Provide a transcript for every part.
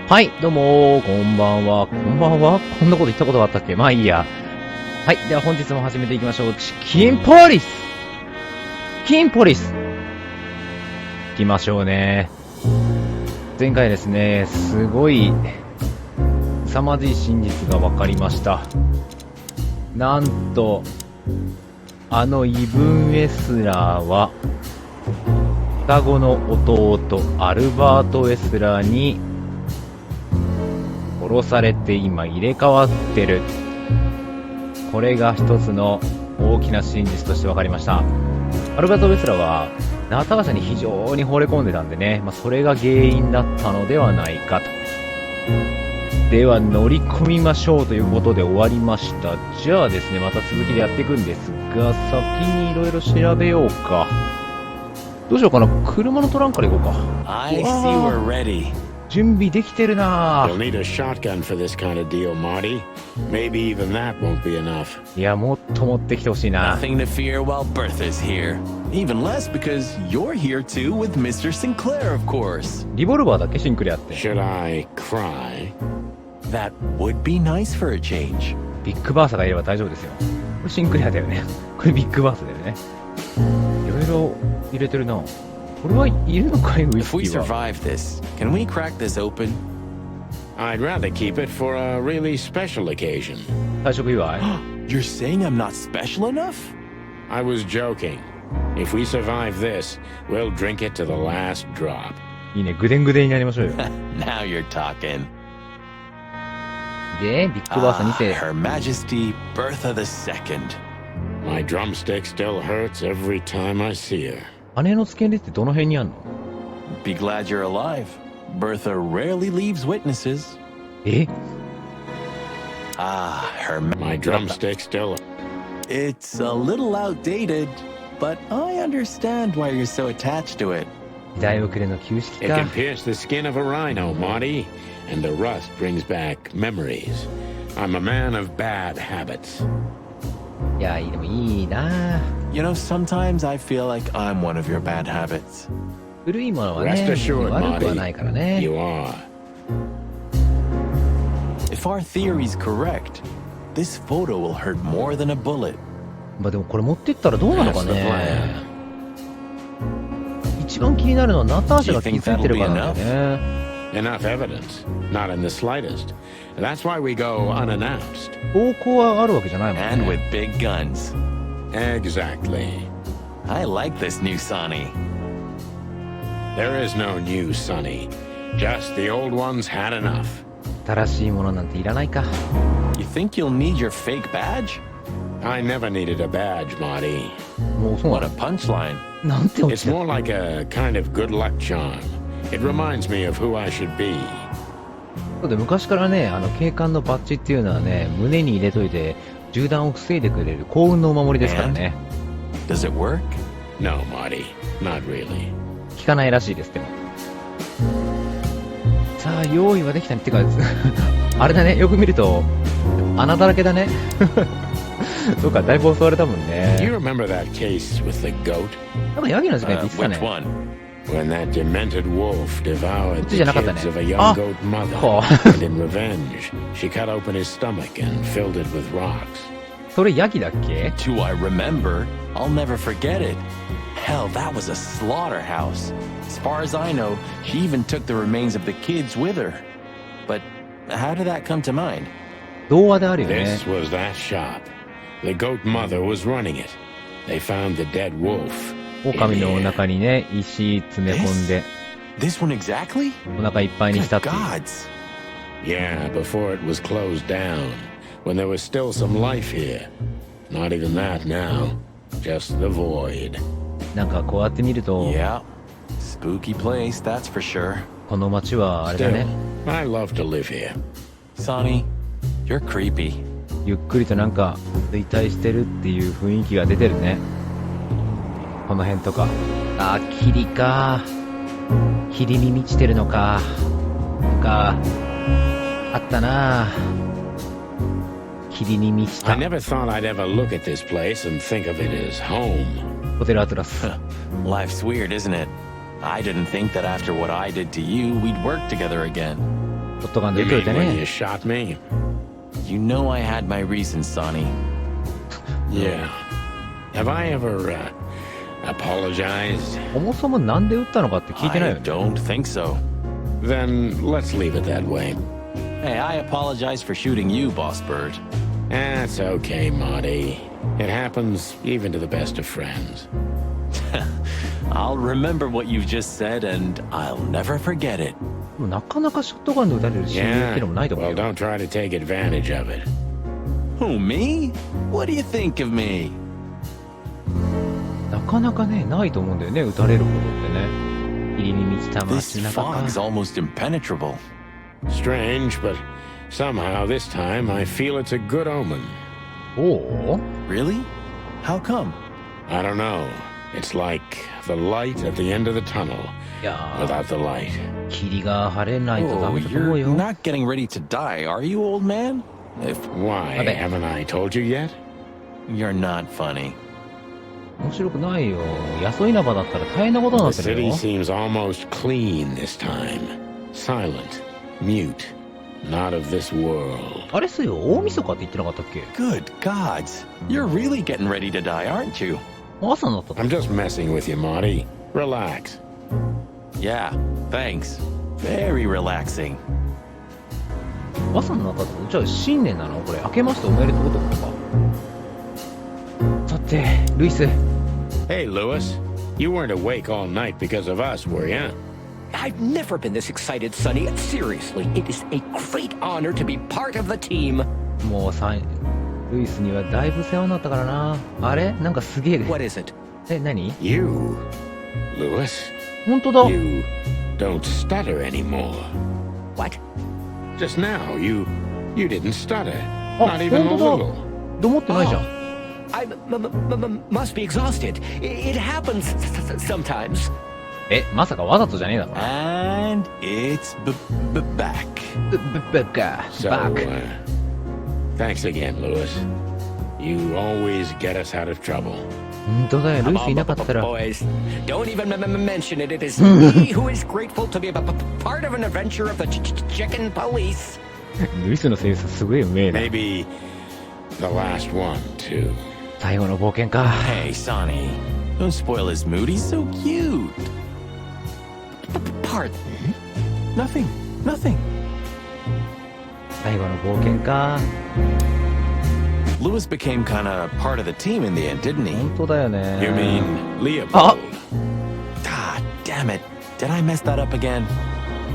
はい、どうもー、こんばんは。こんばんはこんなこと言ったことがあったっけ？まあいいや。はい、では本日も始めていきましょう。チキンポリスキンポリス行きましょうね。前回ですね、すごい凄まじい真実が分かりました。なんと、あのイブン・ウェスラーは、双子の弟、アルバート・ウェスラーに殺されて今入れ替わってる。これが一つの大きな真実として分かりました。アルバート・ウェスラーはナターシャに非常に惚れ込んでたんでね、それが原因だったのではないかと。では乗り込みましょうということで終わりました。じゃあですね、また続きでやっていくんですが、先にいろいろ調べようか。どうしようかな。車のトランクから行こうか。I see we're ready. 準備できてるな。 You'll need a shotgun for this kind of deal, Marty. Maybe even that won't be enough. いや、もっと持ってきてほしいな。 Nothing to fear while Bertha's here. Even less because you're here too with Mr. Sinclair, of course. リボルバーだっけシンクレアって。 Should I cry? That would be nice for a change. ビッグバーサがいれば大丈夫ですよ。これシンクレアだよね。これビッグバーサだよね。いろいろ入れてるな。これはいるのかい？ウイス If we キーは。 survive this, can we crack this open? I'd rather keep it for a really special occasion. 退職祝い？ You're saying I'm not special enough? I was joking. If we survive this, we'll drink it to the last drop. いいね、ぐでんぐでんになりましょうよ。 Now you're talking. で、ビッグバーサ2世。 Her Majesty Bertha II. My drumstick still hurts every time I see her. 姉の付け根ってどの辺にあんの？ Be glad you're alive. Bertha rarely leaves witnesses. え？ Her My drumstick still... It's a little outdated, but I understand why you're so attached to it. 時代遅れの旧式 It か。 can pierce the skin of a rhino, Marty, and the rust brings back memories. I'm a man of bad habits. いや、でもいいな。 You know, sometimes I feel like I'm one of your bad habits. 古いものはね、 Rest assured, 悪くはないから Marty, ね。 you are. If our theory's correct, this photo will hurt more than a bullet. でもこれ持ってったらどうなのか That's the ね。 plan. 一番気になるのはナターシャが気づいてるからなんだよね。 Enough evidence. Not in the slightest. That's why we go unannounced. 暴行はあるわけじゃないもん And ね。 with big guns. Exactly. I like this new Sonny. There is no new Sonny. Just the old ones had enough. 新しいものなんていらないか。 You think you'll need your fake badge? I never needed a badge, Marty. もうそうな What a の。 punchline. なんて落 It's ちた。 more like a kind of good luck charm. It reminds me of who I should be. そうで昔からね、警官のバッジっていうのはね、胸に入れといて銃弾を防いでくれる幸運のお守りですからね。 Does it work? No, Marty. Not really. 効かないらしいです。でもさあ用意はできたねってかあれだね、よく見ると穴だらけだね。そうか、だいぶ襲われたもん Do you ね。 remember that case with the goat? なんかヤギの事件って言ってた Which ね。 one? When that demented wolf devoured the じゃなかったね。 kids of a young あ、 goat mother, こ and in revenge, she cut open his stomach and filled it with rocks. それヤギだっけ？ Do I remember? I'll never forget it. Hell, that was a slaughterhouse. As far as I know, she even took the remains of the kids with her. But how did that come to mind? 童話であるよね。 This was that shop. The goat mother was running it. They found the dead wolf. 狼のお腹にね、石詰め込んで This one exactly? お腹いっぱいに Good したっていう。 gods. Yeah, before it was closed down. When there was still some life here. Not even that now. Just the void. なんかこうやって見ると、 Yeah. Spooky place, that's for sure. この街はあれだ Still, ね。 I love to live here. Sonny, you're creepy. ゆっくりとなんか衰退してるっていう雰囲気が出てるね。この辺とか。あ、霧か。霧に満ちてるのか。あったな。霧に満ち I た never thought I'd ever look at this place and think of it as home. ホテルアトラス。 Life's weird, isn't it? I didn't think that after what I did to you, we'd work together again. ショットガンで You 撃とい mean て when you ね。 shot me? You know I had my reasons, Sonny. Yeah. Have I ever, apologized? そもそもなんで撃ったのかって聞いてない I よね。 don't think so. Then let's leave it that way. Hey, I apologize for shooting you, Boss Bird. That's okay, Marty. It happens even to the best of friends. I'll remember what you've just said, and I'll never forget it. でもなかなかショットガンで撃たれるシーンっていう Yeah. のもないと思う Well, よ。 don't try to take advantage of it. Who, me? What do you think of me? なかなかね、ないと思うんだよね、撃たれることってね。霧に満ちた This 街中か。 fog's almost impenetrable. Strange, but somehow this time I feel it's a good omen. おお Really? How come? I don't know. It's like the light at the end of the tunnel いや without the light. ー、霧が晴れないとダ Oh, メだと思う you're よ。 not getting ready to die, are you, old man? If Why? Okay. Haven't I told you yet? you're not funny. 面白くないよ。野草稲葉だったら大変なことにな The ってる city よ。 seems almost clean this time. Silent, mute, not of this world. あれっすよ、大晦日って言ってなかったっけ？ Good gods. You're really getting ready to die, aren't you? 朝になったと I'm just messing with you, Marty. Relax. Yeah, thanks. Very relaxing. 朝になったってじゃあ新年なのこれ？明けましておめでとうってことか。さて、ルイス。 Hey, Lewis. You weren't awake all night because of us, were ya? I've never been this excited, Sonny. Seriously, it is a great honor to be part of the team. もうさ、ルイスにはだいぶ世話になったからな。あれなんかすげえ。 What is it? え、何？ You, Lewis. 本当だ。 You don't stutter anymore. What? Just now, you didn't stutter. あ、 Not even a 本当 little. だ。どもってないじゃん。 I must be exhausted. It happens sometimes. え、まさかわざとじゃねえだろ。 And it's back. バカ、 So, バカ。 thanks again, Lewis. You always get us out of trouble. 本当だよ、ルイスいなかったら。 Boys, don't even mention it. It is me who is grateful to be a part of an adventure of the chicken police. ルイスのセンスすごいうめえな。 Maybe the last one, too. 最後の冒険か。 Hey, Sonny. Don't spoil his mood. He's so cute. Pardon? Nothing. Nothing. 最後の冒険か。 Lewis became kind of part of the team in the end, didn't he? 本当だよね。 You mean Leopold? God damn it. Did I mess that up again?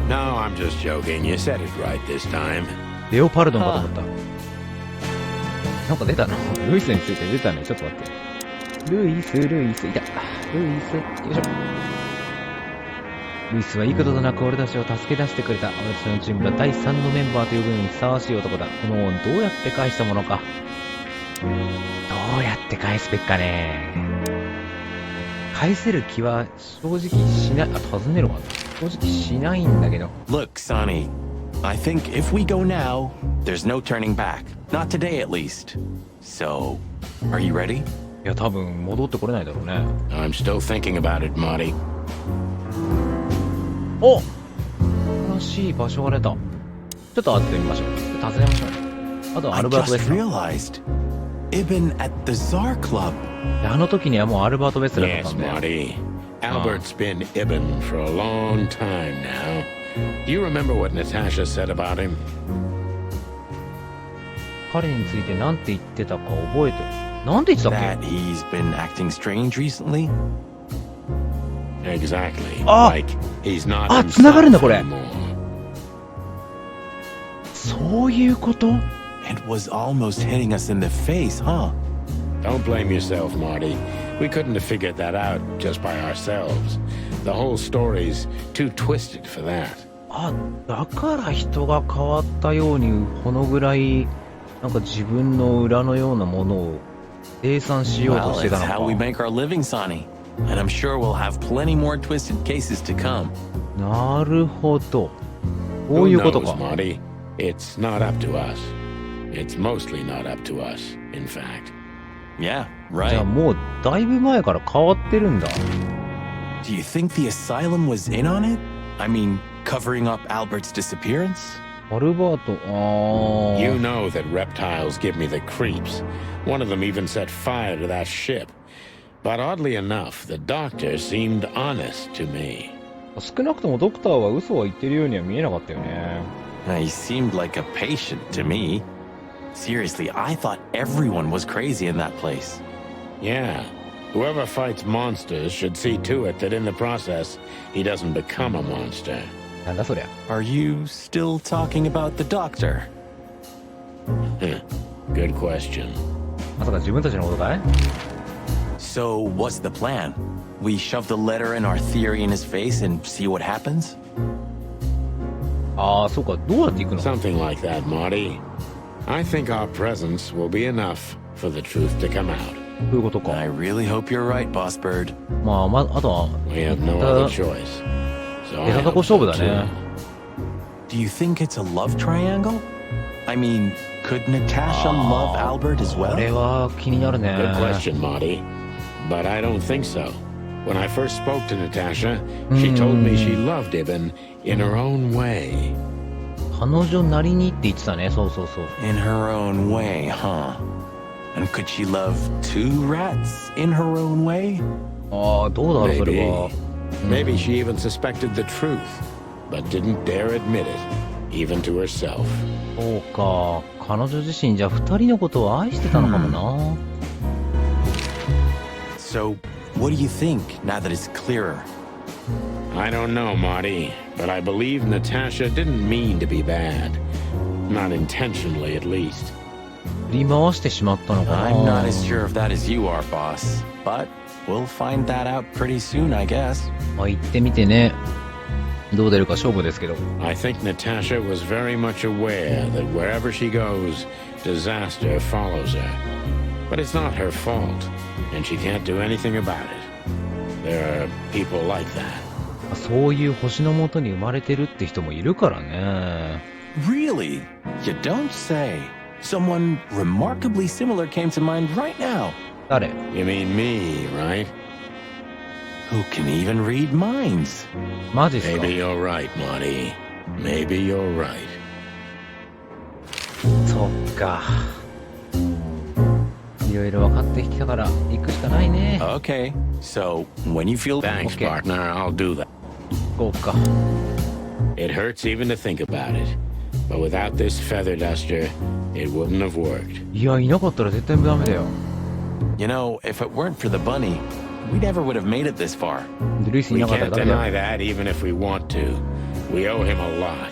No, I'm just joking. You said it right this time. レオパルドンかと思った。なんか出たのルイスについて出たね。ちょっと待って。ルイス、いた。ルイス、よいしょ。ルイスはいいこととなく俺たちを助け出してくれた。俺たちのチームが第3のメンバーという分にふさわしい男だ。この恩どうやって返したものか。どうやって返すべきかね。返せる気は正直しない。あ、尋ねるわ。正直しないんだけど。 Look, Sonny. I think if we go now, there's no turning back. Not today, at least. So, are you ready? いや、多分戻ってこれないだろうね。 I'm still thinking about it, Marty. お、新しい場所が出た。ちょっと当ててみましょう。訪ねましょう。あとはア I ルバート・ベ just スラー。 realized. Ibn at the Tsar Club. であの時にはもうアルバート・ベスラーだった Yes, んだよ。 Marty. Albert's been Ibn for a long time now. Do you remember what Natasha said about him? 彼について何て言ってたか覚えてる。なんて言ってたっ That け？ he's been acting strange recently. Exactly. Ah. Like he's not あ、繋がるんだこれ。 himself anymore. そういうこと？ It was almost hitting us in the face, huh? Don't blame yourself, Marty. We couldn't have figured that out just by ourselves. The whole story's too twisted for that. あ、だから人が変わったようにこのぐらいなんか自分の裏のようなものを生産しようと Well, して it's た how の we か。 make our living, Sonny. And I'm sure we'll have plenty more twisted cases to come. なるほど。こ Who ういうこと knows, か。 Marty? It's not up to us. It's mostly not up to us, in fact. Yeah, じゃあ right. もうだいぶ前から変わってるんだ。Do you think the asylum was in on it? I mean, covering up Albert's disappearance? アルバート、You know that reptiles give me the creeps. One of them even set fire to that ship. But oddly enough, the doctor seemed honest to me. 少なくともドクターは嘘は言ってるようには見えなかったよね。He seemed like a patient to me. Seriously, I thought everyone was crazy in that place. Yeah. Whoever fights monsters should see to it that in the process, he doesn't become a monster. なんだそりゃ。Are you still talking about the doctor? Good question. まさか自分たちのことかい？ So, what's the plan? We shove the letter and our theory in his face and see what happens? ああ、そうか。どうやって行くの？ Something like that, Marty. I think our presence will be enough for the truth to come out. そういうことか。 I really hope you're right, Boss Bird. あとは、We have no other choice. So 出 I たとこ hope 勝負 so だね。 Do you think it's a love triangle? I mean, could Natasha love Albert as こ well? れは気になるね。 Good question, Marty. But I don't think so. When I first spoke to Natasha, she told me she loved Ibn in her own way. 彼女なりにって言ってたね。そうそうそう。 In her own way, huh? And could she love two rats in her own way? ああ、どうだろう、それ Maybe. は。 Maybe she even suspected the truth, but didn't dare admit it, even to herself. そうか。彼女自身じゃ二人のことを愛してたのかもな。So, what do you think now that it's clearer? I don't know, Marty, but I believe Natasha didn't mean to be bad. Not intentionally, at least. 振り回してしまったのかな。 I'm not as sure if that is you are, boss. But we'll find that out pretty soon, I guess. まあ行ってみてね。どう出るか勝負ですけど。 I think Natasha was very much aware that wherever she goes, disaster follows her. But it's not her fault, and she can't do anything about it. There are people like that. そういう星の下に生まれてるって人もいるからね。 Really? You don't say. Someone remarkably similar came to mind right now. 誰？ You mean me, right? Who can even read minds? マジっすか？ Maybe you're right, Marty. Maybe you're right. そっか。いろいろ分かってきたから行くしかないね。 Okay, so when you feel... Thanks, Okay. partner. I'll do that. 行こうか。 It hurts even to think about it. But without this feather duster, it wouldn't have worked. いや、いなかったら絶対ダメだよ。 You know, if it weren't for the bunny, we never would have made it this far. でルイスい We なかったら can't ダメだ deny よ。 that even if we want to. We owe him a lot.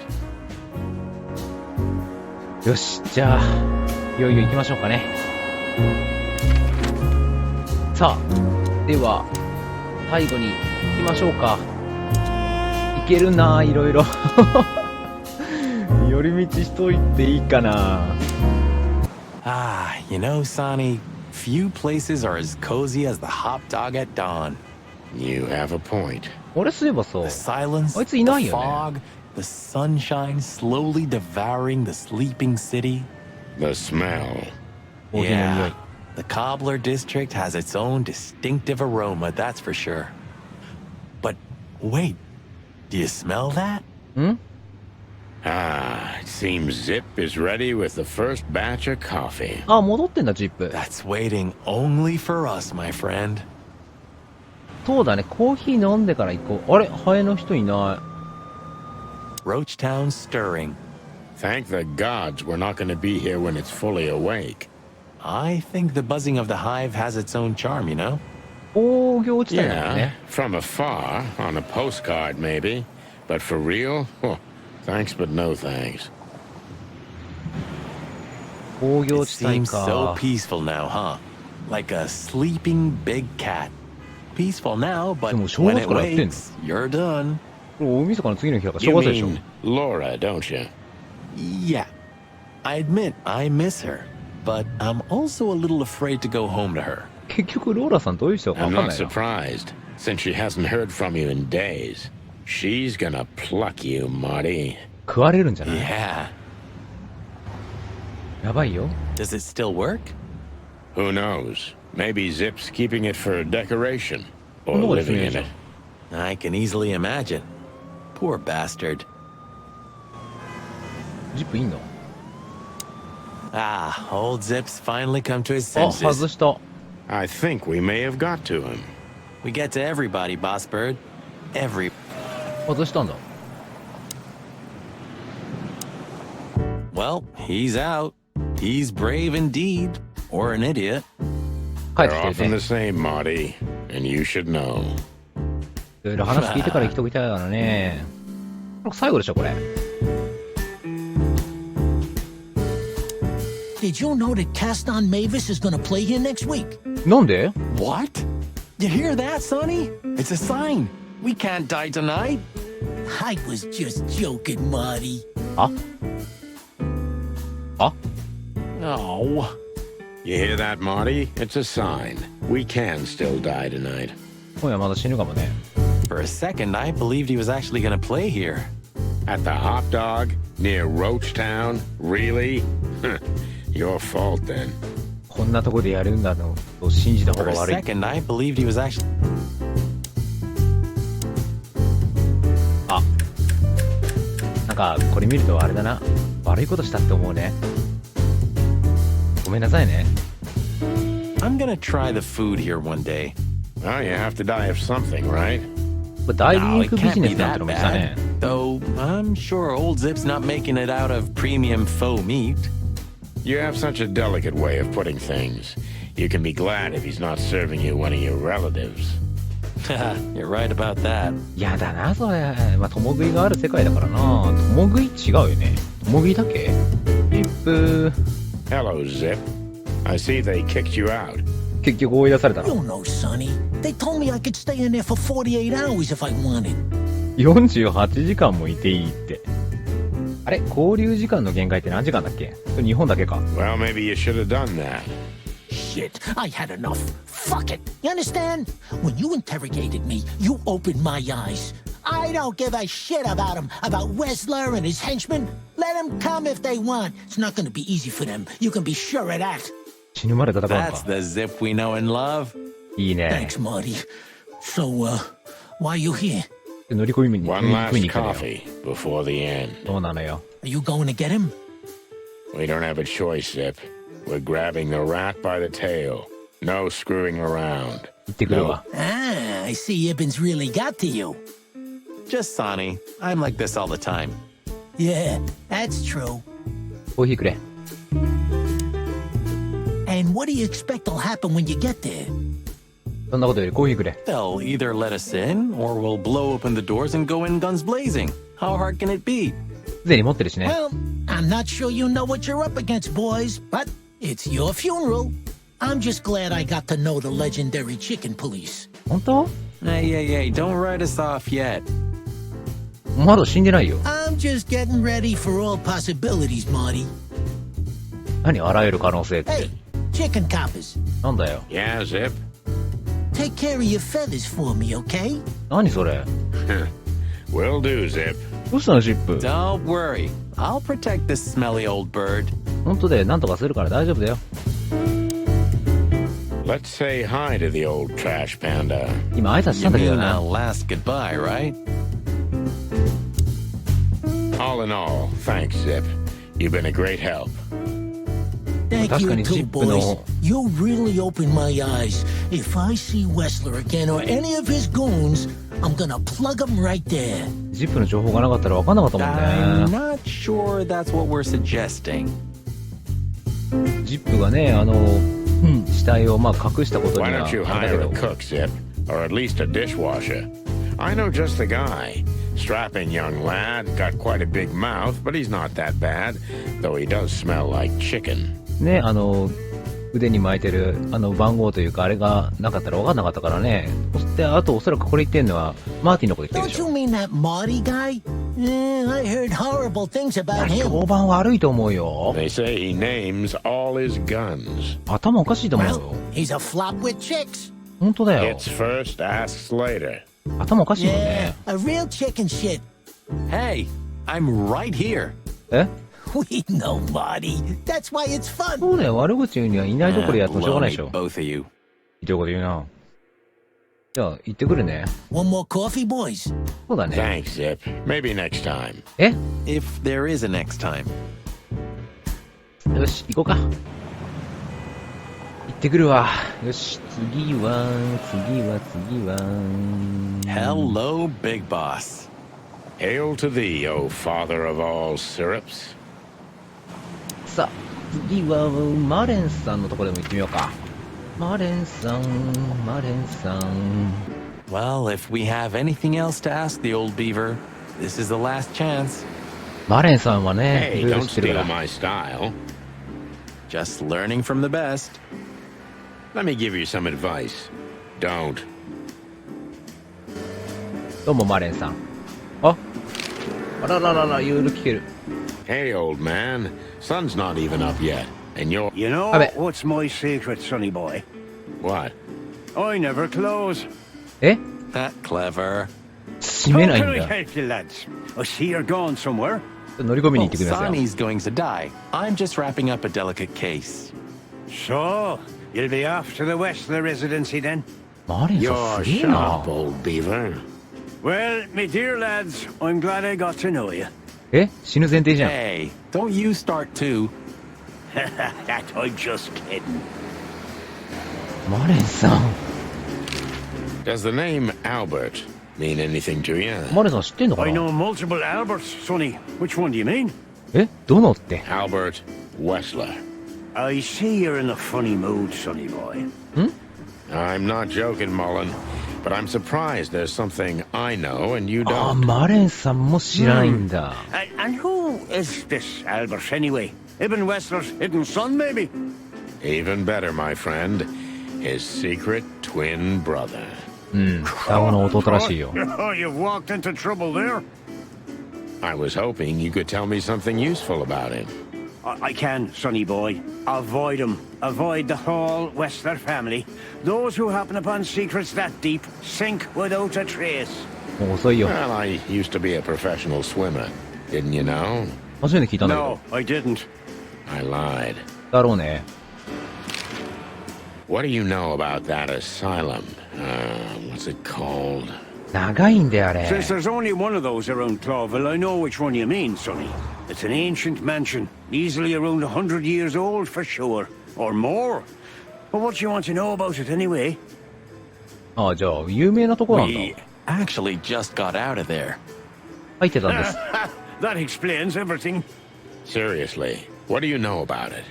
よし、じゃあ、いよいよ行きましょうかね。さあ、では、最後に行きましょうか。いけるな、いろいろ。寄り道しといていいかな。 Ah, you know, Sonny, few places are as cozy as the hop dog at dawn. You have a point. 俺すればさ、 The silence, あいついない the よね。 fog, the sunshine slowly devouring the sleeping city. The smell. コーヒーの匂い。 The cobbler district has its own distinctive aroma, that's for sure. But wait, do you smell that? ん？ Ah, it seems Zip is ready with the first batch of coffee. あ、戻ってんだ、ジップ。 That's waiting only for us, my friend. そうだね、コーヒー飲んでから行こう。あれ、ハエの人いな Roachtown stirring. Thank the gods we're not going to be here when it's fully awake. I think the buzzing of the hive has its own charm, you know? い。工業地帯だよ Yeah, ね。 from afar, on a postcard maybe. But for real? Oh, thanks but no thanks. 工業 It 地帯 seems so か。 peaceful now, huh? Like a sleeping big cat. Peaceful now, but でも正 when 月 it からやってんの？ wakes, you're done. 大晦日の次の日だから正 You 月でしょ。 mean Laura, don't you? Yeah. I admit I miss her, but I'm also a little afraid to go home to her. 結局ローラさんどういう人か I'm 分かん not ないな。 surprised, since she hasn't heard from you in days. She's gonna pluck you, Marty. 食われるんじゃない？ Yeah. やばいよ。 Does it still work? Who knows? Maybe Zip's keeping it for decoration. Or Well, no, living it's in it. I can easily imagine. Poor bastard. ジップいんの？ Ah, old Zip's finally come to his あ、 senses. 外した。I think we may have got to him. We get to everybody, Boss Bird. Every. 外したんだ。Well, he's out. He's brave indeed. Or an idiot. 帰っ They're てきて often るね。 the same, Marty, and you should know. いろいろ話聞いてから生きときたいからね。最後でしょ、これ。Did you know that Caston Mavis is gonna play here next week? なんで？ What? You hear that, Sonny? It's a sign. We can't die tonight. I was just joking, Marty. ああ Oh. You hear that, Marty? It's a sign. We can still die tonight. 今夜まだ死ぬかもね。 For a second, I believed he was actually gonna play here. At the hot dog near Roachtown? Really? Your fault then. こんなとこでやるんだのと信じた方 For が a 悪い。 second, I believed he was actually. あ、なんかこれ見るとあれだな。悪いことしたって思うね。ごめんなさいね。 I'm gonna try the food here one day. Well, you have to die of something, right? これ代理 No, 肉 it ビジ can't ネ be スなんて that のもしたね。 bad. Though I'm sure old Zip's not making it out of premium faux meat. You have such a delicate way of putting things. You can be glad if he's not serving you one of your relatives. You're right about that. やだな、それ。まあ、共食いがある世界だからな。共食い違うよね。共食いだっけ？リップ。 Hello, Zip. I see they kicked you out. 結局追い出された You の。 know, Sonny. They told me I could stay in there for 48 hours if I wanted. 48時間もいていいって。あれ、交流時間の限界って何時間だっけ？日本だけか。 Well, maybe you should have done that. Shit, I had enough. Fuck it. You understand? When you interrogated me, you opened my eyes. I don't give a shit about him, about Wessler and his henchmen. Let them come if they want. It's not gonna be easy for them. You can be sure of that. 死ぬまで戦うの That's か。 the Zip we know and love. いいね。 Thanks, Marty. So, why are you here? 乗り込みに One 食い last に行くのよ。 coffee before the end. そうなのよ。 Are you going to get him? We don't have a choice, Zip. We're grabbing the rat by the tail. No screwing around. 行ってくるわ。 Ah, I see Ibben's really got to you. Just Sonny. I'm like this all the time. Yeah, that's true. コーヒーくれ。 And what do you expect will happen when you get there? そんなことよりコーヒーくれ。 They'll either let us in, or we'll blow open the doors and go in guns blazing. How hard can it be? すでに持ってるしね。 Well, I'm not sure you know what you're up against, boys, but it's your funeral. I'm just glad I got to know the legendary chicken police. 本当？ Hey, don't write us off yet. まだ死んでないよ。 I'm just getting ready for all possibilities, Marty. 何あらゆる可能性って。 Hey, chicken coppers, なんだよ。 Yeah, Zip? take care of your feathers for me, okay? 何それ。 Will do, Zip. どうしたのジップ。 Don't worry. I'll protect this smelly old bird. 本当でなんとかするから大丈夫だよ。 Let's say hi to the old trash panda. 今挨拶した You んだけど mean な a。last goodbye, right? All in all, thanks, Zip. You've been a great help. Thank That's you gonna too, zip boys. no. You really opened my eyes. If I see Wessler again or any of his goons, I'm gonna plug them right there. ジップの情報がなかったら分かんなかったも I'm んね。 not sure that's what we're suggesting. ジップがね、死体をまあ隠したことに Why は don't you あれだ hire け a ど。 cook, Zip? Or at least a dishwasher? I know just the guy. Strapping young lad, got quite a big mouth, but he's not that bad, though he does smell like chicken. ね、腕に巻いてる番号というかあれがなかったら分かんなかったからね。そしてあとおそらくこれ言ってんのはマーティのこと言ってる Don't でし you ょ。 mean that Marty guy? I heard horrible things about him. 評判悪いと思うよ。 They say he names all his guns. 頭おかしいと思う Well, よ。 he's a flop with chicks. 本当だよ。 Hits first, asks later. 頭おかしいもん Yeah, ね。 a real chicken shit. Hey, I'm right here. え？ We know, Marty. That's why it's fun. そうだよ。悪口言うにはいないところでやってもしょうがないでし Baloney, ょ。 both of you. ひどいこと言うな。じゃあ、行ってくるね。One more coffee, boys? そうだね。 Thanks, Zip. Maybe next time. え If there is a next time. よし、行こうか。行ってくるわ。よし、次は。Hello, Big Boss. Hail to thee, O father of all syrups. さあ、次は、マレンさんのところでも行ってみようか。マレンさん。Well, if we have anything else to ask the old beaver, this is the last chance. マレンさんはね、 Hey, いろいろ don't 知ってるか steal ら。 my style. Just learning from the best. Let me give you some advice. Don't. どうも、マレンさん。あらららら、いろいろ聞ける。 Hey, old man. Sun's not even up yet, and you're... You know I bet. what's my secret, sonny boy? What? I never close. え That clever. 閉め How ない can ん I だ。 help you, lads? I see you're going somewhere. 乗り込みに行 Oh, ってください。 Sonny's going to die. I'm just wrapping up a delicate case. So, you'll be off to the Westler residency then? マレンさ You're んすげえな sharp, old beaver. Well, me dear lads, I'm glad I got to know you. え死ぬ前提じゃん。 Hey, don't you start too. That I'm just kidding. マレンさん。 Does the name Albert mean anything to you? マレンさん知ってんのか I な know multiple Alberts, sonny. Which one do you mean? えどのって。 Albert Wessler. I see you're in a funny mood, sonny boy. I'm not joking, Mullen, but I'm surprised there's something I know and you あ don't. マレンさんも知らないんだ。 And who is this Albert anyway? Ibn Wessler's hidden son, maybe? Even better, my friend. His secret twin brother. うん。双子の弟らしいよ。 Oh, you've walked into trouble there. I was hoping you could tell me something useful about him. I can, sonny boy. Avoid him. Avoid the whole Westler family. Those who happen upon secrets that deep sink without a trace. もう遅いよ。 Well, I used to be a professional swimmer. Didn't you know? 初めて聞いたんだけど。 No, I didn't. I lied. だろうね。 What do you know about that asylum? What's it called? 長いんだよ、あれ。 Since there's only one of those around Clawville, I know which one you mean, sonny. It's an ancient mansion, easily around 100 years old for sure. Or more. But what do you want to know about it anyway? ああ、じゃあ、有名なとこなんだ。 We actually just got out of there. 入ってたんです。 That explains everything. Seriously, what do you know about it?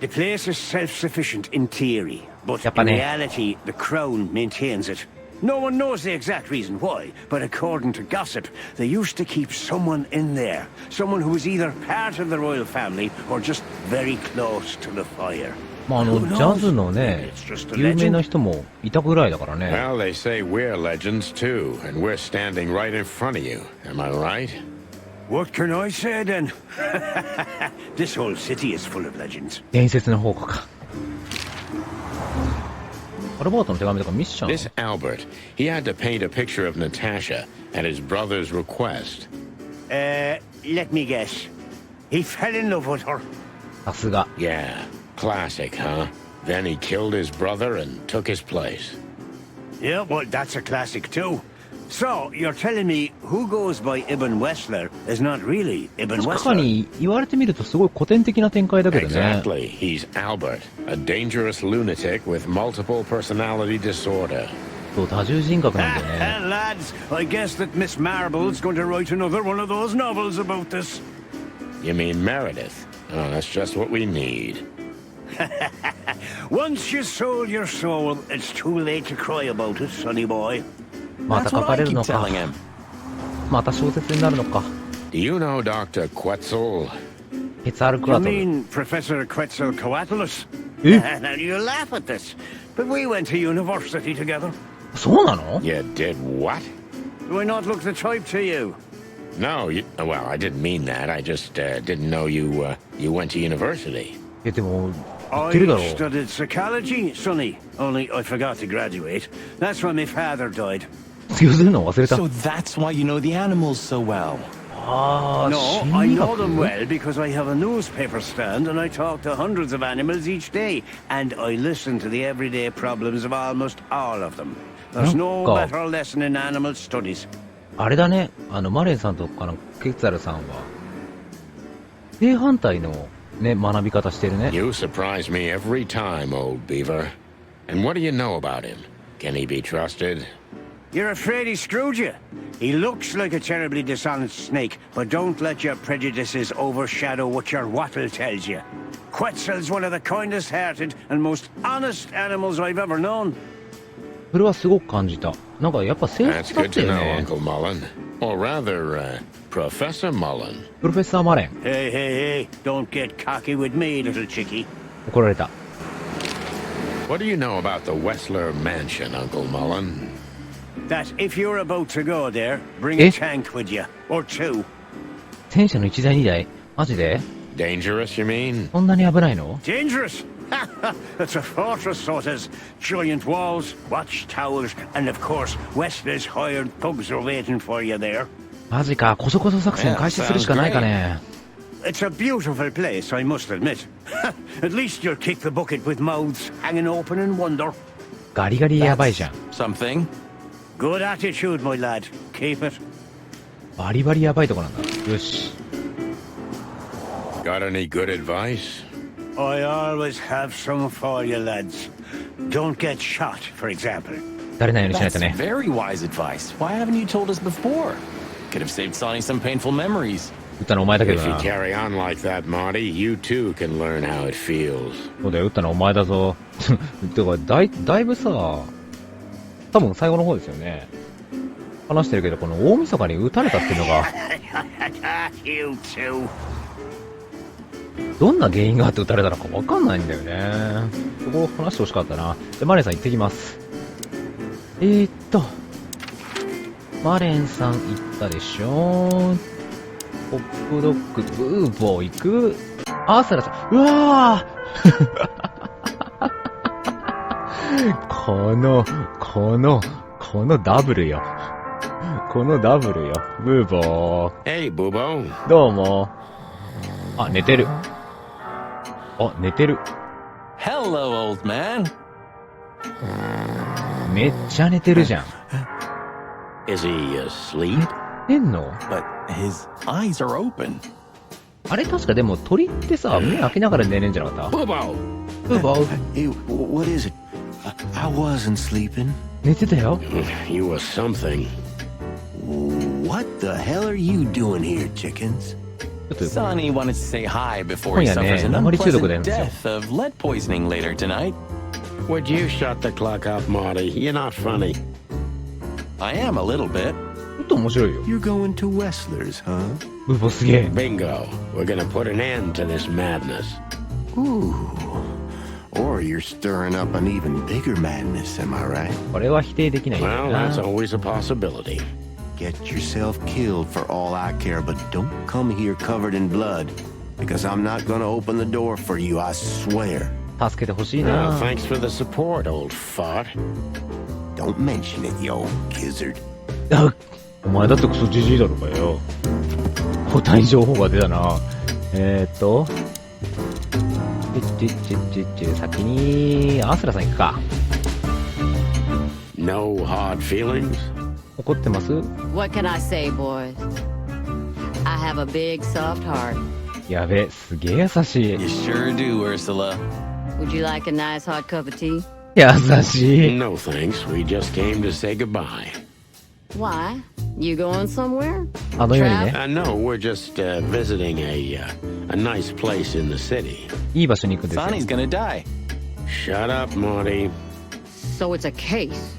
The place is self-sufficient in theory, but in Japanese. reality, the Crown maintains it. No one knows the exact reason why, but according to gossip, they used to keep someone in there. Someone who was either part of the royal family or just very close to the fire. まあ、ジャズのね、有名な人もいたぐらいだからね。 Well, they say we're legends too, and we're standing right in front of you. Am I right? What can I say then? This whole city is full of legends. 伝説の宝庫か。アルバートの手紙とかミッション This Albert, he had to paint a picture of Natasha at his brother's request. Let me guess. He fell in love with her. さすが。 Yeah, classic, huh? Then he killed his brother and took his place. Yeah, well, that's a classic too. So, you're telling me who goes by Ibn Wessler is not really Ibn 確か Wessler? に言われてみるとすごい古典的な展開だけどね。 Exactly. He's Albert, a dangerous lunatic with multiple personality disorder. そう、多重人格なんだよね。 Lads, I guess that Miss Marble's going to write another one of those novels about this. You mean Meredith? Oh, that's just what we need. Once you sold your soul, it's too late to cry about it, sonny boy. また That's 書か what れ I る keep のか。 telling him. また小説になるのか。 Do you know Dr. Quetzal? ケツアルク You ワトル。 mean Professor Quetzalcoatlus? Eh? Now you laugh at this, but we went to university together. そうなの You did what? Do I not look the type to you? No, well, I didn't mean that. I just didn't know you went to university. え、でも、言っ I てるだろう。 studied psychology, sonny. Only I forgot to graduate. That's when my father died. 卒業するの忘れた。 So that's why you know the animals so well. ああ、 No, 心 I 理 know them 学 well because I have a newspaper stand and I talk to hundreds of animals each day. And I listen to the everyday problems of almost all of them. There's no なんか better lesson in animal studies. あれだね、マレンさんとかケツァルさんは、正反対のね、学び方してるね。 You surprise me every time, old beaver. And what do you know about him? Can he be trusted? You're afraid he screwed you. He looks like a terribly dishonest snake, but don't let your prejudices overshadow what your wattle tells you. Quetzal's one of the kindest-hearted and most honest animals I've ever known. それはすごく感じた。なんかやっぱ正 That's 室だっ good た to よ know, ね。 Uncle Mullen. Or rather, Professor Mullen. プロフェッサーマレン。 Hey, hey, hey, don't get cocky with me, little chickie. 怒られた。 What do you know about the Wessler Mansion, Uncle Mullen? That if you're about to go there, bring Eh? a tank with you. Or two. 戦車の1台2台マジで Dangerous, you mean? そんなに危ないの？ Dangerous! It's a fortress, so it has giant walls, watchtowers, and of course, Westler's hired thugs are waiting for you there. マジか、こそこそ作戦開始するしかないかね。 It's a beautiful place, I must admit. At least you'll kick the bucket with mouths hanging open in wonder. ガリガリやばいじゃん。 Something. Good attitude, my lad. Keep it. バリバリやばいとこなんだ。よし。 Got any good advice? I always have some for you, lads. Don't get shot, for example. 誰ないようにしない That's とね。 very wise advice. Why haven't you told us before? Could have saved Sonny some painful memories. 撃ったのお前だけど If you な。 carry on like that, Marty, you too can learn how it feels. そうだよ、撃ったのお前だぞ。てか、だいぶさ、多分最後の方ですよね。話してるけど、この大晦日に撃たれたっていうのが、 You too. どんな原因があって撃たれたのかわかんないんだよね。そこを話してほしかったな。で、マレンさん行ってきます。マレンさん行ったでしょ。ホップドッグ、ブーボー行く。アーサラさん、うわーこのダブルよ。このダブルよ。ブーボー。 Hey, Boobo. どうも。あ、寝てる。あ、寝てる。 Hello, old man. めっちゃ寝てるじゃん。 Is he asleep? 寝んの？ But his eyes are open. あれ確かでも鳥ってさ、目開けながら寝れんじゃなかった？ Boobo! ブーボー。 Hey, what is it? I wasn't sleeping. 寝てたよ。 You were something. What the hell are you doing here, chickens? ちょっと Sonny wanted to say hi before he 今夜ね、 suffers an 鉛中毒で unpleasant んですよ。 death of lead poisoning later tonight. Would you shut the clock up, Marty? You're not funny. I am a little bit. ちょっと面白いよ。 You're going to Wessler's, huh? ブーボーすげえ。 Bingo. We're gonna put an end to this madness. Ooh. Or you're stirring up an even bigger madness, am I right? これは否定できないよ Well, な。 that's always a possibility. Get yourself killed for all I care, but don't come here covered in blood. Because I'm not gonna open the door for you, I swear. 助けてほしい Well, な。 thanks for the support, old fart. Don't mention it, you old gizzard. あ、お前だってクソジジイだろうがよ。答え情報が出たな。先に、アースラさん行くか。 No hard feelings? 怒ってます？ What can I say, boys? I have a big, soft heart. やべ、すげえ優しい。 You sure do, Ursula. Would you like a nice hot cup of tea? 優しい。 No thanks. We just came to say goodbye. Why? You going somewhere? あのようにね、 No, we're just visiting a nice place in the city. いい場所に行くんですよ。 Sonny's gonna die. Shut up, Marty. So it's a case.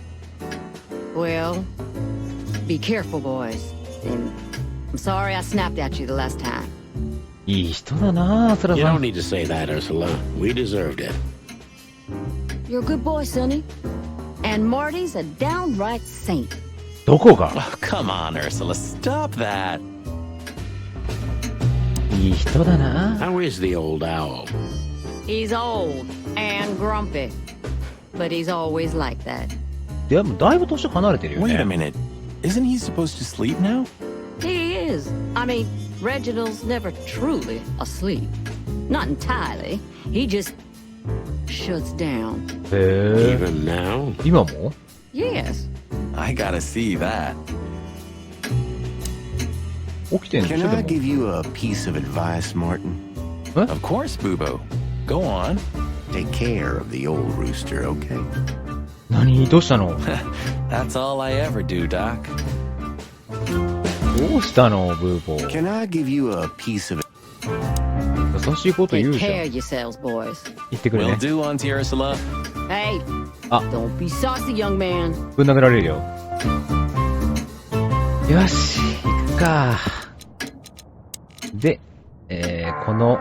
Well, be careful, boys. And I'm sorry I snapped at you the last time. いい人だな、アースラ You さ don't ん。 need to say that, Ursula. We deserved it. You're a good boy, Sonny. And Marty's a downright saint. どこが？ Oh, come on, Ursula. Stop that. いい人だな。 How is the old owl? He's old and grumpy. But he's always like that. でもだいぶ年離れてるよ Wait a ね。 minute. Isn't he supposed to sleep now? He is. I mean, Reginald's never truly asleep. Not entirely. He just shuts down. へえ。 Even now? 今も？ Yes. I gotta see that. 起きてんの？ Can I give you a piece of advice, Martin? Of course, Boobo. Go on. Take care of the old rooster, okay? 何？どうしたの？ That's all I ever do, Doc. どうしたのブーボー。 Can I give you a piece of... 優しいこと言 Take うじゃ care ん。 of yourselves, boys. 言ってくれ Will ね。 do, Auntie Ursula. Hey. Ah. Don't be saucy, young man. ぶん殴られるよ。よし、行くか。で、この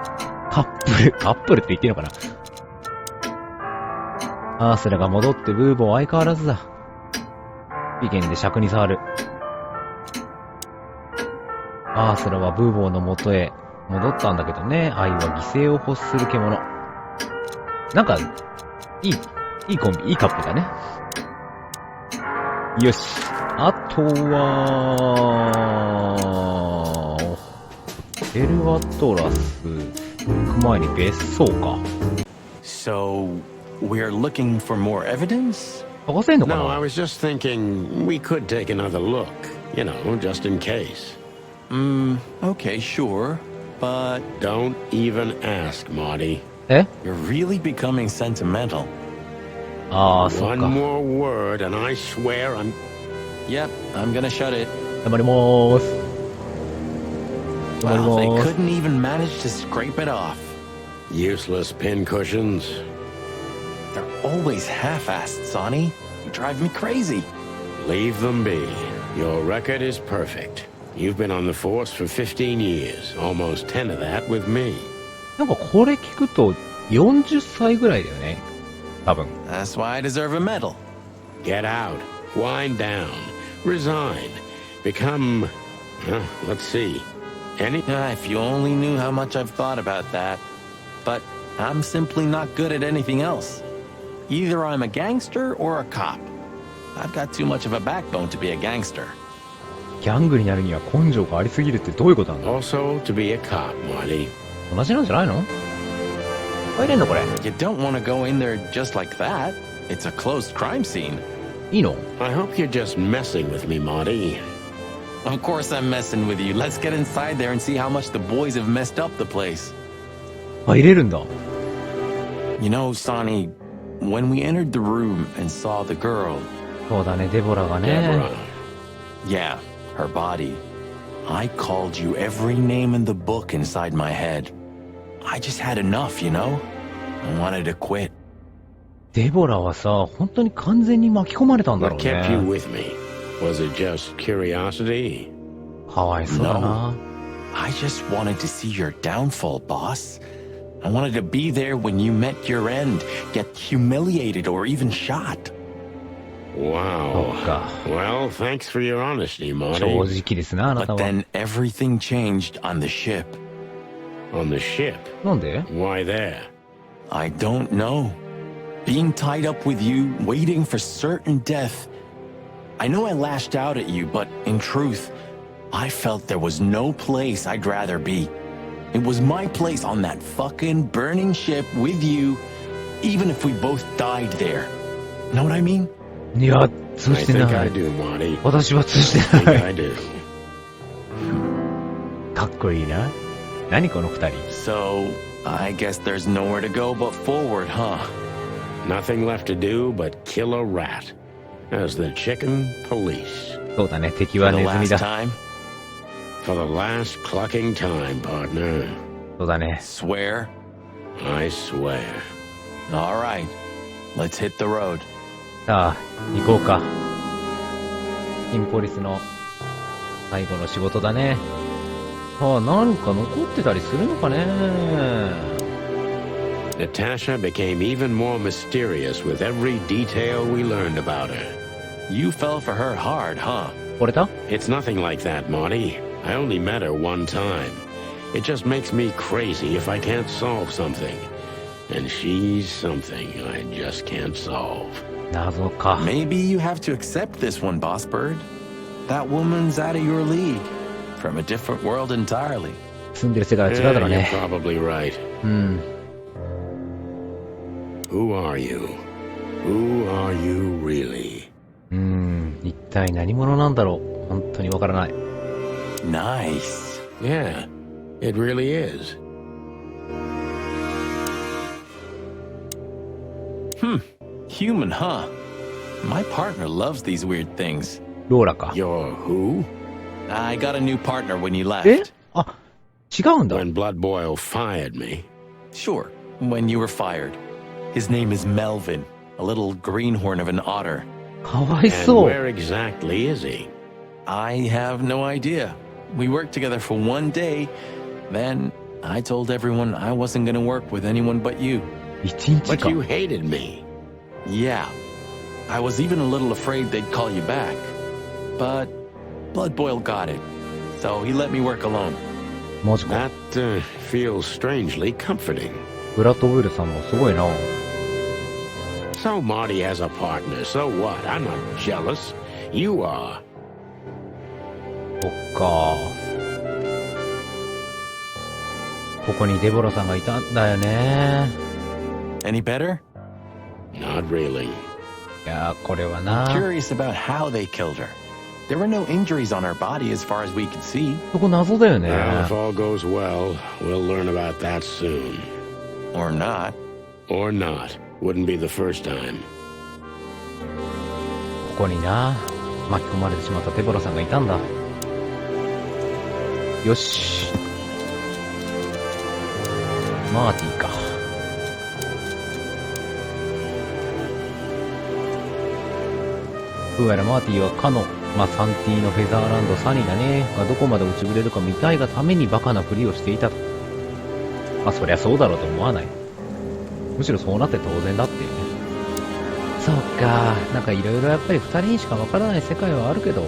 カップルって言っていいのかな。アースラが戻ってブーボー相変わらずだ。期限で尺に触る。アースラはブーボーの元へ戻ったんだけどね。愛は犠牲を欲する獣。なんか、いいコンビ、いいカップルだね。よし。あとは、エルワトラス行く前に別荘か。So, we're looking for more evidence? 探せんのか No, I な？ was just thinking we could take another look. You know, just in case. Okay, sure. But Don't even ask, Marty. え？ you're really becoming sentimental. ああ、そっ One か。 more word and I swear I'm... Yep, I'm gonna shut it. 頑張りまーす。頑 Wow, 張 they りまーす。 couldn't even manage to scrape it off. Useless pincushions. They're always half-assed, Sonny. You drive me crazy. Leave them be. Your record is perfect. You've been on the force for 15 years. Almost 10 of that with me. なんかこれ聞くと40歳ぐらいだよね。多分。 That's why I deserve a medal. Get out. Wind down. Resign. Become... let's see. Any... If you only knew how much I've thought about that. But I'm simply not good at anything else. Either I'm a gangster or a cop. I've got too much of a backbone to be a gangster. ギャングになるには根性がありすぎるってどういうことなんだ？ Also to be a cop, Marty. 同じなんじゃないの？入れんのこれ。 You don't want to go in there just like that. It's a closed crime scene. いいの？ I hope you're just messing with me, Marty. Of course I'm messing with you. Let's get inside there and see how much the boys have messed up the place. 入れるんだ。 You know, Sonny, when we entered the room and saw the girl, そうだね、デボラがね。 Deborah. yeah, her body, I called you every name in the book inside my head. I just had enough, you know? I wanted to quit. デボラはさ、本当に完全に巻き込まれたんだろう What kept you ね。 with me? Was it just curiosity? かわいそうだな。 I just wanted to see your downfall, boss. I wanted to be there when you met your end, get humiliated or even shot. Wow. そうか。 Well, thanks for your honesty, 正 Marty. 直ですな、あなた But は。 then everything changed on the ship. On the ship. なんで？ Why there? I don't know. Being tied up with you, waiting for certain death. I know I lashed out at you, but in truth, I felt there was no place I'd rather be. It was my place on that fucking burning ship with you, even if we both died there. Know what I mean? いや、通 I して think な I い。 do, Marty. 私は通し I て think ない I。do. かっこいいな。何この二人。 So, I guess there's nowhere to go but forward, huh? Nothing left to do but kill a rat. As the chicken police. そうだね、敵 For は the ネズミ last だ。 time? For the last clucking time, partner. そうだね。 Swear? I swear. All right. Let's hit the road. さあ、行こうか。キンポリスの最後の仕事だね。ああ、なんか残ってたりするのかね。 Natasha became even more mysterious with every detail we learned about her. You fell for her hard, huh? 惚れた？ It's nothing like that, Marty. I only met her one time. It just makes me crazy if I can't solve something. And she's something I just can't solve. 謎か。 Maybe you have to accept this one, Boss Bird. That woman's out of your league. From a different world entirely. 住んでる世界は違うだろう You're ね。 probably right. うん。 Who are you? Who are you really? 一体何者なんだろう。本当にわからない。Nice. Yeah, it really is. Human, huh? My partner loves these weird things. ローラか。 You're who? I got a new partner when you え left. あ、違うんだ。 When Blood Boil fired me. Sure, when you were fired. His name is Melvin, a little greenhorn of an otter. かわい And そう。 where exactly is he? I have no idea. We worked together for one day. Then I told everyone I wasn't going to work with anyone but you. 一日 But か。 you hated me. Yeah. I was even a little afraid they'd call you back. But Blood Boil got it. So he let me work alone. マジか。 That feels strangely comforting. ブラッド・ボイルさんもすごいな。 So Marty has a partner. So what? I'm not jealous. You are. そっか。ここにデボラさんがいたんだよね。 Any better? Not really. いやー、これはな。 Curious about how they killed her. There were no injuries on her body as far as we could see. そこ謎だよね。 Well, if all goes well, we'll learn about that soon. Or not. Or not. Wouldn't be the first time. ここにな、巻き込まれてしまったデボラさんがいたんだ。よし。マーティか。どうやらマーティはかの、サンティのフェザーランドサニーだね。がどこまで落ちぶれるか見たいがためにバカなふりをしていたと。そりゃそうだろうと思わない。むしろそうなって当然だっていうね。そうか。なんかいろいろやっぱり二人にしかわからない世界はあるけど、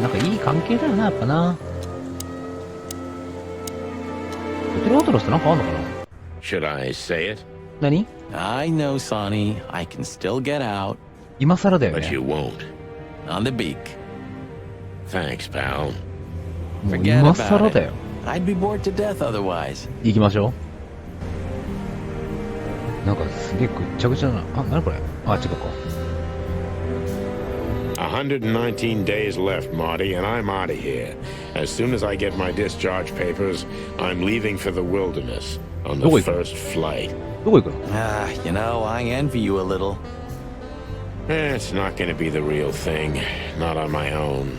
なんかいい関係だよな、やっぱな。ホテルアトラスってなんかあんのかな？ Should I say it? 何？ I know, Sonny. I can still get out. 今更だよ But ね。 you won't. On the beak. Thanks, pal. もう Forget 今 about 更だ it. よ。 I'd be bored to death otherwise. 行きましょう。なんかすげえぐっちゃぐちゃだな。なにこれ？違うか。 119 days left, Marty, and I'm out of here. As soon as I get my discharge papers, I'm leaving for the wilderness on the Oi. first flight. どこ行くの？ You know, I envy you a little. It's not going to be the real thing. Not on my own.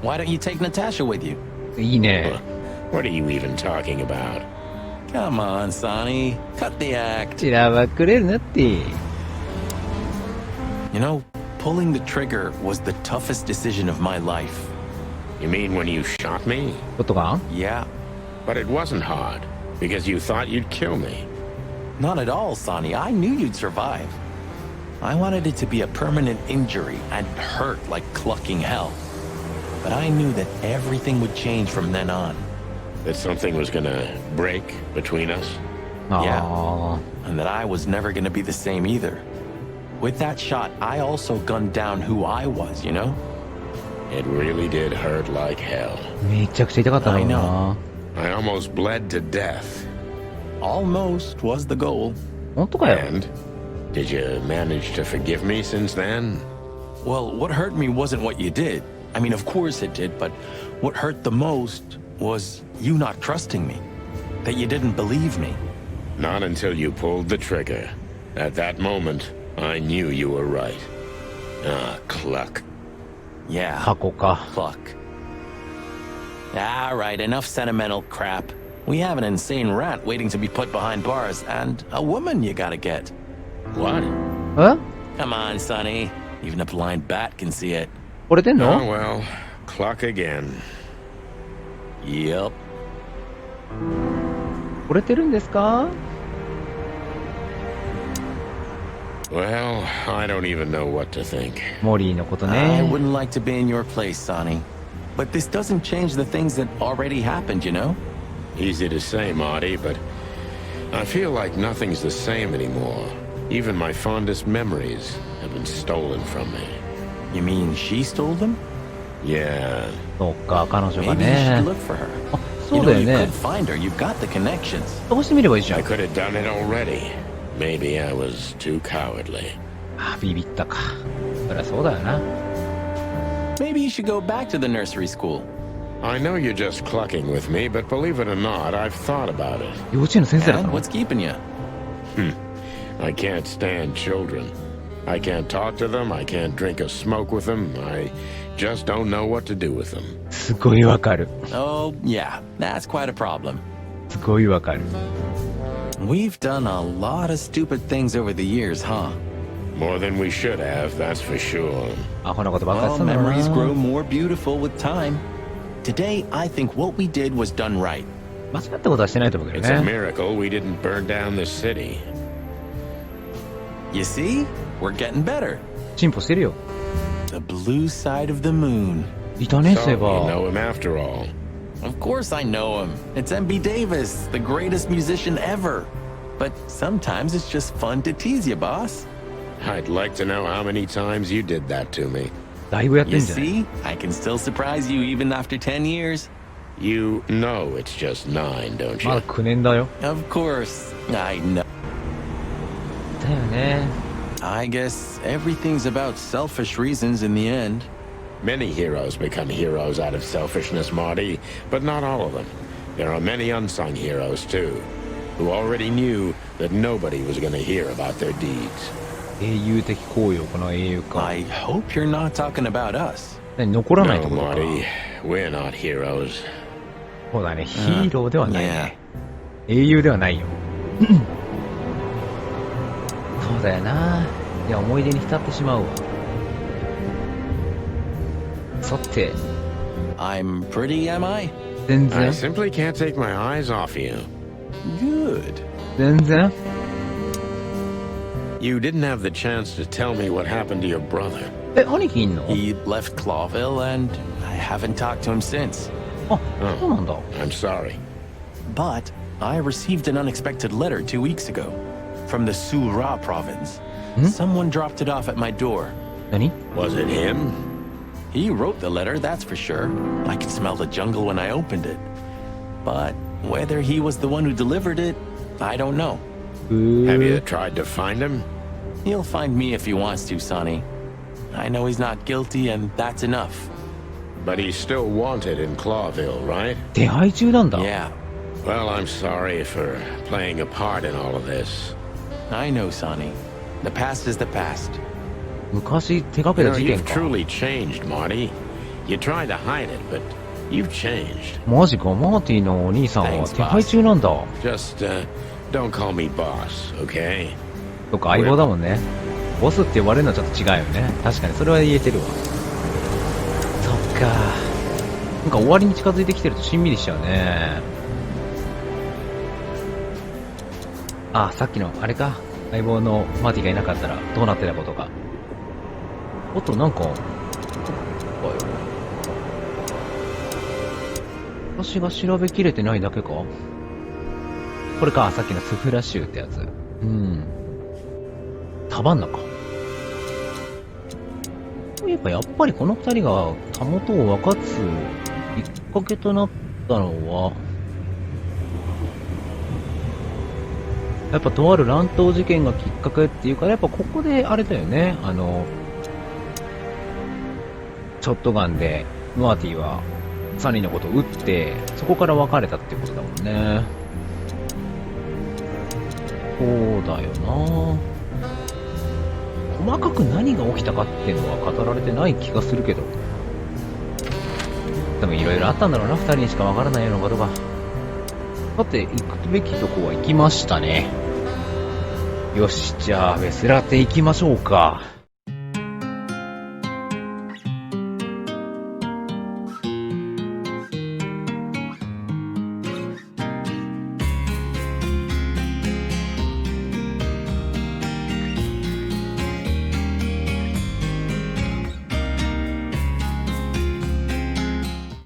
Why don't you take Natasha with you? いいね。 What are you even talking about? Come on, Sonny. Cut the act. しらばくれるなって。 You know, pulling the trigger was the toughest decision of my life. You mean when you shot me? ちょっとか？ Yeah. But it wasn't hard, because you thought you'd kill me. Not at all, Sonny. I knew you'd survive. I wanted it to be a permanent injury and hurt like clucking hell. But I knew that everything would change from then on. That something was gonna break between us? あ Yeah. あ。 And that I was never gonna be the same either. With that shot, I also gunned down who I was, you know? It really did hurt like hell. めちゃくちゃ痛かったの I に know. な。 I almost bled to death. Almost was the goal. 本当かよ。 And did you manage to forgive me since then? Well, what hurt me wasn't what you did. I mean, of course it did, but what hurt the most was you not trusting me. That you didn't believe me. Not until you pulled the trigger. At that moment, I knew you were right. Ah, cluck. Yeah. 箱か。 Fuck. All right, enough sentimental crap. We have an insane rat waiting to be put behind bars, and a woman you gotta get. What? え？ Come on, Sonny. Even a blind bat can see it. 惚れてん Oh の？ well, cluck again. Yep. 惚れてるんですか？ Well, I don't even know what to think. モリーのこと I ね。 wouldn't like to be in your place, Sonny. But this doesn't change the things that already happened, you know? Easy to say, Marty, but I feel like nothing's the same anymore. Even my fondest memories have been stolen from me. You mean she stole them? Yeah. そうか、彼女が Maybe you should ね。 look for her. あ、 You そうだ know, よ you ね could。find her. You've got the connections. 探してみればいいじゃ I ん。 could have done it already. Maybe I was too cowardly. あ、ビビったか。そりゃそうだよな。 Maybe you should go back to the nursery school. I know you're just clucking with me, but believe it or not, I've thought about it. 幼稚園の先生だった And の？ what's keeping you? I can't stand children. I can't talk to them, I can't drink or smoke with them. I just don't know what to do with them. すごいわかる。 Oh, yeah, that's quite a problem. すごいわかる。 We've done a lot of stupid things over the years, huh? More than we should have, that's for sure. アホなことばっかり Well, したんだろうな。 memories grow more beautiful with time. Today, I think what we did was done right. 間違ったことはしてないと思うけど It's a ね。 miracle we didn't burn down the city. You see? We're getting better. 進歩してるよ。 The blue side of the moon. いたね、 So そういえ you ば。 know him after all. Of course I know him. It's M.B. Davis, the greatest musician ever. But sometimes it's just fun to tease you, boss. I'd like to know how many times you did that to me. だいぶやってん You じゃない？ see? I can still surprise you even after 10 years. You know it's just 9, don't まだ you? 9年だよ。 Of course, I know. だよね。 I guess everything's about selfish reasons in the end. Many heroes become heroes out of selfishness, Marty, but not all of them. There are many unsung heroes, too, who already knew that nobody was going to hear about their deeds. 英雄的行為を行う英雄か。 I hope you're not talking about us. 何残らないって No, ことか。 Marty, we're not heroes. そうだね、ヒーローではない Yeah. ね。英雄ではないよ。そうだよな。いや、思い出に浸ってしまうわ。さて、 I'm pretty, am I? 全 I 然 simply can't take my eyes off you. Good. 全然 You didn't have the chance to tell me what happened to your brother. え、兄貴いんの？ He left Clawville and I haven't talked to him since. あ、そうなんだ。 I'm sorry. But I received an unexpected letter 2 weeks ago from the Sura province. Someone dropped it off at my door. 何？ Was it him? He wrote the letter, that's for sure. I could smell the jungle when I opened it. But whether he was the one who delivered it, I don't know. Have you tried to find him? He'll find me if he wants to, Sonny. I know he's not guilty, and that's enough. But he's still wanted in Clawville, right? 手配中なんだ。 Yeah, Well, I'm sorry for playing a part in all of this. I know, Sonny. The past is the past. 昔手掛け You た know, 事件 you've か。 truly changed, Marty. You tried to hide it, but you've changed. マジか、マーティのお兄さんは Thanks, 手配中なんだ。 Just, don't call me boss, okay? そっか、相棒だもんね。ボスって呼ばれるのはちょっと違うよね。確かに、それは言えてるわ。そっか。なんか終わりに近づいてきてるとしんみりしちゃうね。あ、さっきの、あれか。相棒のマーティがいなかったらどうなってたことか。おっと、なんか、私が調べきれてないだけか？これか、さっきのスフラ州ってやつ。うん。サバンナか。そういえばやっぱりこの二人がたもとを分かつきっかけとなったのは、やっぱとある乱闘事件がきっかけっていうから、やっぱここであれだよね、ショットガンでマーティはサニーのことを撃って、そこから別れたっていうことだもんね。そうだよな。細かく何が起きたかっていうのは語られてない気がするけど。でもいろいろあったんだろうな、二人にしかわからないようなことが。さて、行くべきとこは行きましたね。よし、じゃあ、ベスラテ行きましょうか。